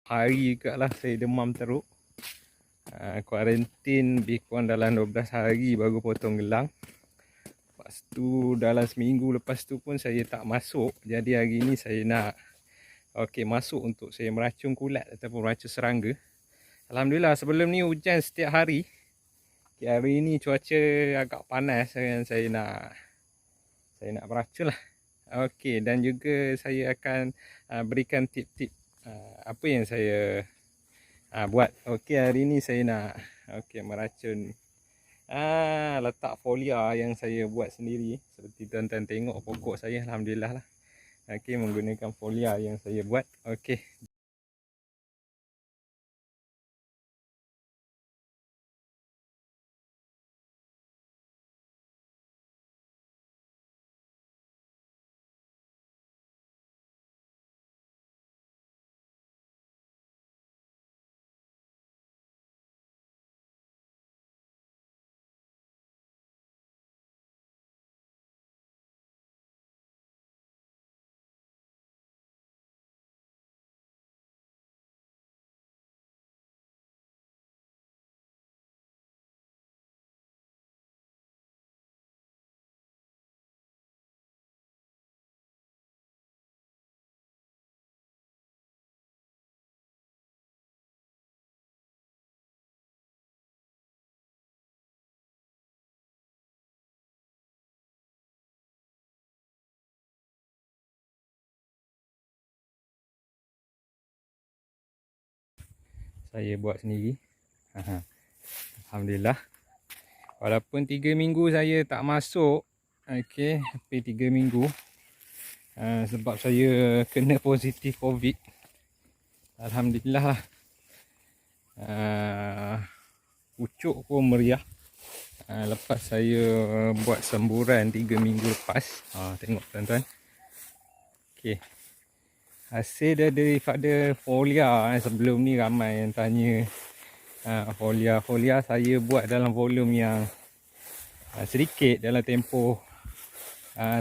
hari juga lah saya demam teruk. Kuarantin lebih kurang dalam 12 hari baru potong gelang. Lepas tu dalam seminggu lepas tu pun saya tak masuk. Jadi hari ni saya nak masuk untuk saya meracun kulat ataupun meracun serangga. Alhamdulillah sebelum ni hujan setiap hari. Hari ni cuaca agak panas dan saya nak meracun lah. Okey, dan juga saya akan berikan tip-tip apa yang saya buat. Okey, hari ni saya nak meracun letak folia yang saya buat sendiri. Seperti tuan-tuan tengok pokok saya, alhamdulillah lah. Okey, menggunakan folia yang saya buat. Okey. Saya buat sendiri. Alhamdulillah. Walaupun 3 minggu saya tak masuk. Okey, tapi 3 minggu sebab saya kena positif COVID. Alhamdulillah lah. Pucuk pun meriah. Lepas saya buat semburan 3 minggu lepas. Tengok tuan-tuan. Okey. Hasil daripada folia. Sebelum ni ramai yang tanya folia saya buat dalam volume yang sedikit dalam tempoh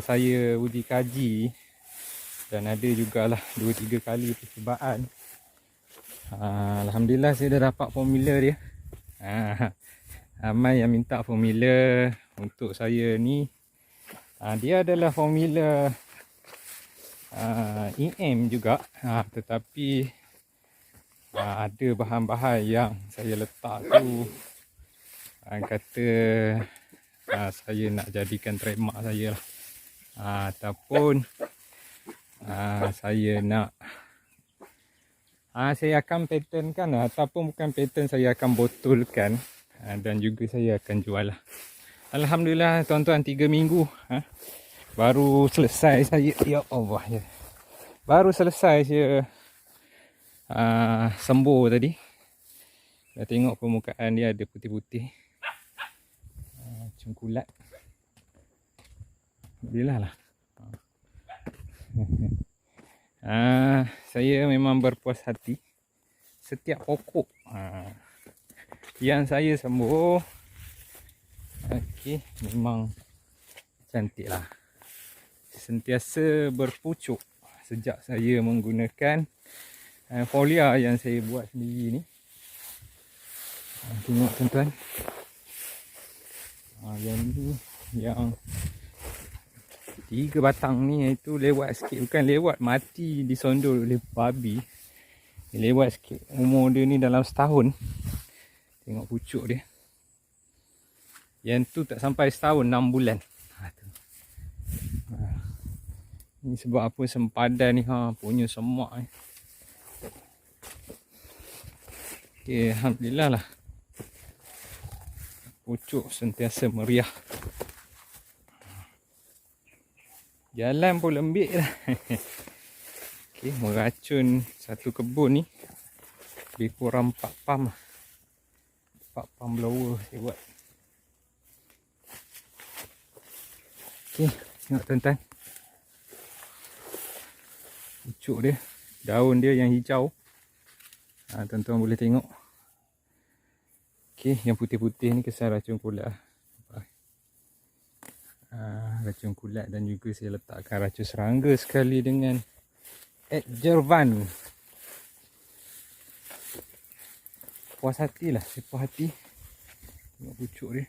saya uji kaji, dan ada jugalah 2-3 kali percubaan. Alhamdulillah saya dah dapat formula dia. Ramai yang minta formula untuk saya ni. Dia adalah formula EM juga, tetapi ada bahan-bahan yang saya letak tu kata saya nak jadikan trademark saya lah, ataupun saya nak saya akan patentkan lah, ataupun bukan patent, saya akan botolkan dan juga saya akan jual lah. Alhamdulillah tuan-tuan, 3 minggu baru selesai saya, ya Allah ya. Baru selesai saya sembuh tadi. Dah tengok permukaan dia ada putih-putih. Cengkulat. Alhamdulillah lah. Saya memang berpuas hati. Setiap pokok yang saya sembuh, okey, memang cantik lah. Sentiasa berpucuk sejak saya menggunakan folia yang saya buat sendiri ni. Tengok tuan-tuan. Yang ni, yang 3 batang ni, itu lewat sikit. Bukan lewat, mati disondol oleh babi. Lewat sikit. Umur dia ni dalam setahun. Tengok pucuk dia. Yang tu tak sampai setahun, 6 bulan. Ni sebab apa sempadan ni punya semak ni. Okay, alhamdulillah lah. Pucuk sentiasa meriah. Jalan pun lembik lah. Okay, meracun satu kebun ni lebih kurang 4 pam. 4 pam blower saya buat. Okay, tengok tuan-tuan. Pucuk dia, daun dia yang hijau. Tuan-tuan boleh tengok. Okey, yang putih-putih ni kesan racun kulat. Racun kulat, dan juga saya letakkan racun serangga sekali dengan Adjurvan. puas hati lah. Saya puas hati tengok pucuk dia.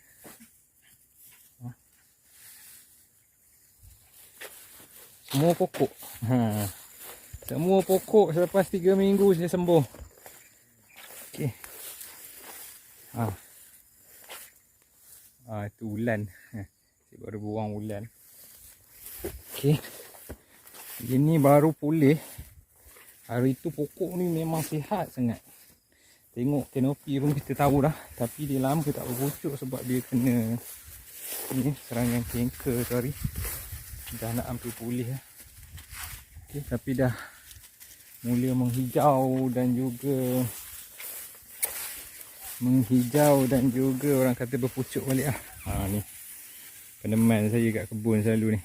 Semua pokok. Semua pokok selepas 3 minggu saya sembuh. Okey. Itu ulan. Saya baru buang ulan. Okey. Ini baru pulih. Hari tu pokok ni memang sihat sangat. Tengok kanopi pun kita tahu dah. Tapi dia lama tak berpucuk sebab dia kena ni serangan kanker tu hari. Dah nak hampir pulih lah. Okay, tapi dah mula menghijau dan juga orang kata berpucuk balik lah. Ni peneman saya kat kebun selalu ni.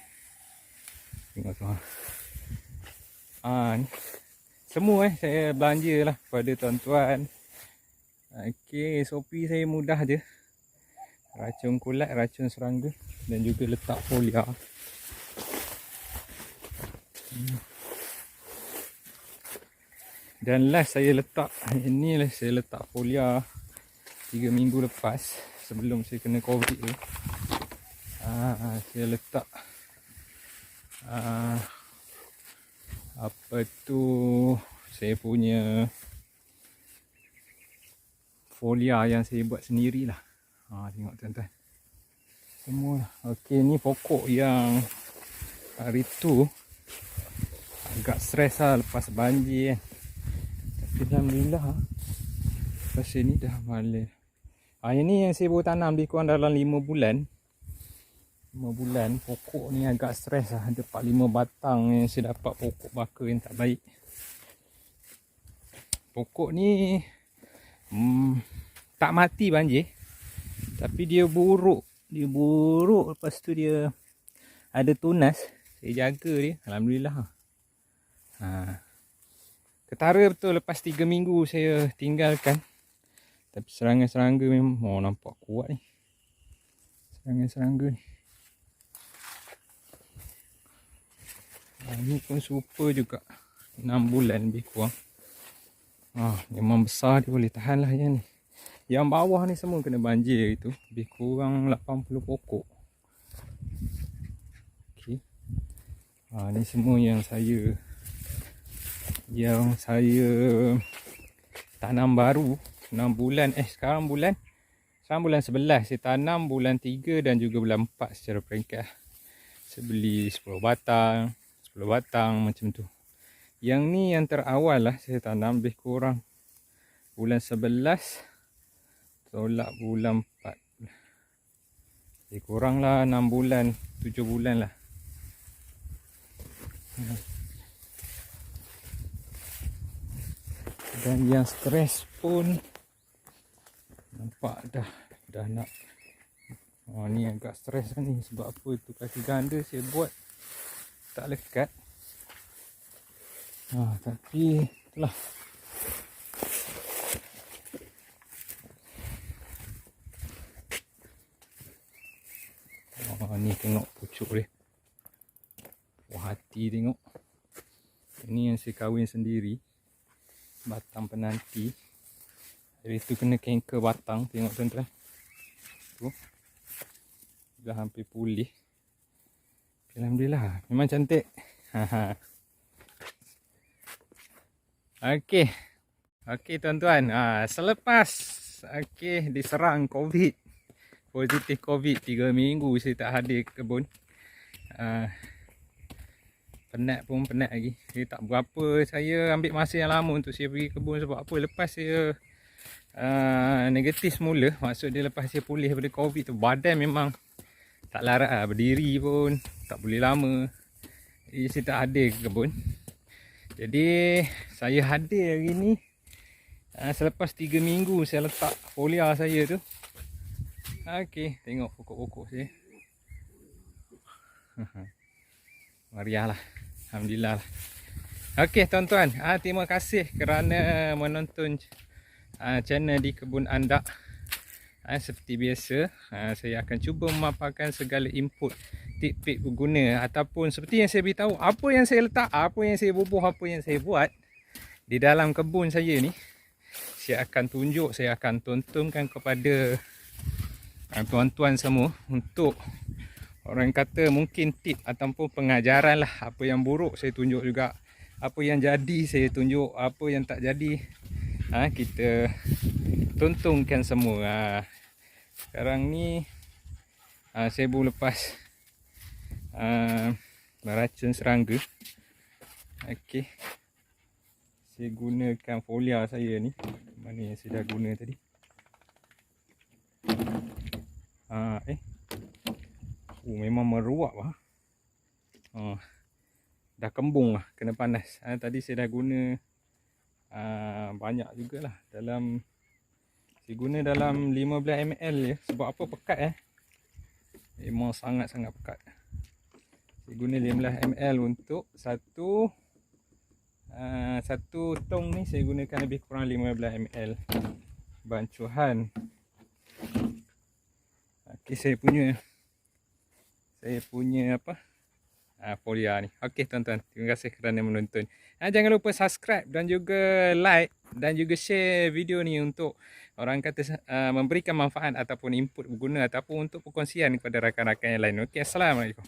Tengok tu ni. Semua saya belanja lah pada tuan-tuan. Okey, SOP saya mudah je. Racun kulat, racun serangga dan juga letak folia. Dan last saya letak, inilah saya letak folia 3 minggu lepas sebelum saya kena COVID tu. Saya letak apa tu, saya punya folia yang saya buat sendirilah. Tengok tuan-tuan. Semua. Okey, ni pokok yang hari tu agak stres lah lepas banjir kan. Tapi alhamdulillah lepas ni dah balik. Yang ni yang saya baru tanam lebih kurang dalam 5 bulan. 5 bulan. Pokok ni agak stres lah. Ada 4-5 batang yang saya dapat pokok baka yang tak baik. Pokok ni tak mati banjir. Tapi dia buruk. Dia buruk. Lepas tu dia ada tunas. Saya jaga dia. Alhamdulillah. Ketara betul lepas 3 minggu saya tinggalkan. Tapi serangga-serangga memang nampak kuat ni. Serangga-serangga ni. Ni pun super juga. 6 bulan lebih kurang. Memang besar, dia boleh tahan lah yang ni. Yang bawah ni semua kena banjir itu. Lebih kurang 80 pokok. Okay. Ni semua yang saya tanam baru 6 bulan. Sekarang bulan 11. Saya tanam bulan 3 dan juga bulan 4 secara peringkat. Saya beli 10 batang macam tu. Yang ni yang terawal lah saya tanam lebih kurang bulan 11 tolak bulan 4. Lebih kurang lah 6 bulan 7 bulan lah. Dan yang stres pun nampak dah nak. Ni agak stres kan ni. Sebab apa tu, kaki ganda saya buat tak lekat. Tapi itulah. Ni tengok pucuk dia. Puas hati tengok. Ini yang saya kahwin sendiri. Batang penanti. Hari tu kena kanker batang. Tengok tuan-tuan. Tu. Dah hampir pulih. Alhamdulillah. Memang cantik. Okey tuan-tuan. Selepas diserang COVID. Positif COVID 3 minggu saya tak hadir ke kebun. Penat lagi. Saya tak berapa. Saya ambil masa yang lama untuk saya pergi kebun. Sebab apa? Lepas saya negatif semula. Maksud dia lepas saya pulih daripada COVID tu, badan memang tak larat lah. Berdiri pun tak boleh lama. Jadi saya tak hadir ke kebun. Jadi saya hadir hari ni selepas 3 minggu saya letak folia saya tu. Tengok pokok-pokok saya. Mariah lah. Alhamdulillah lah. Tuan-tuan, terima kasih kerana menonton channel di kebun Andak. Seperti biasa, saya akan cuba memaparkan segala input, tip-tip berguna ataupun seperti yang saya beritahu, apa yang saya letak, apa yang saya bubuh, apa yang saya buat di dalam kebun saya ni. saya akan tunjuk, saya akan tontonkan kepada tuan-tuan semua untuk orang kata mungkin tip ataupun pengajaran lah. Apa yang buruk saya tunjuk juga, apa yang jadi saya tunjuk, apa yang tak jadi kita tontonkan semua. Sekarang ni saya baru lepas meracun serangga. Okey, saya gunakan folia saya ni, mana yang saya dah guna tadi. Memang meruap lah. Dah kembung lah, kena panas. Tadi saya dah guna banyak jugalah. Saya guna dalam 15 ml je. Sebab apa? Pekat memang sangat-sangat pekat. Saya guna 15 ml untuk satu tong ni. Saya gunakan lebih kurang 15 ml bancuhan. Okey, saya punya folia ni. Okey tuan-tuan, terima kasih kerana menonton. Jangan lupa subscribe dan juga like dan juga share video ni untuk orang kata memberikan manfaat ataupun input berguna ataupun untuk perkongsian kepada rakan-rakan yang lain. Okey, assalamualaikum.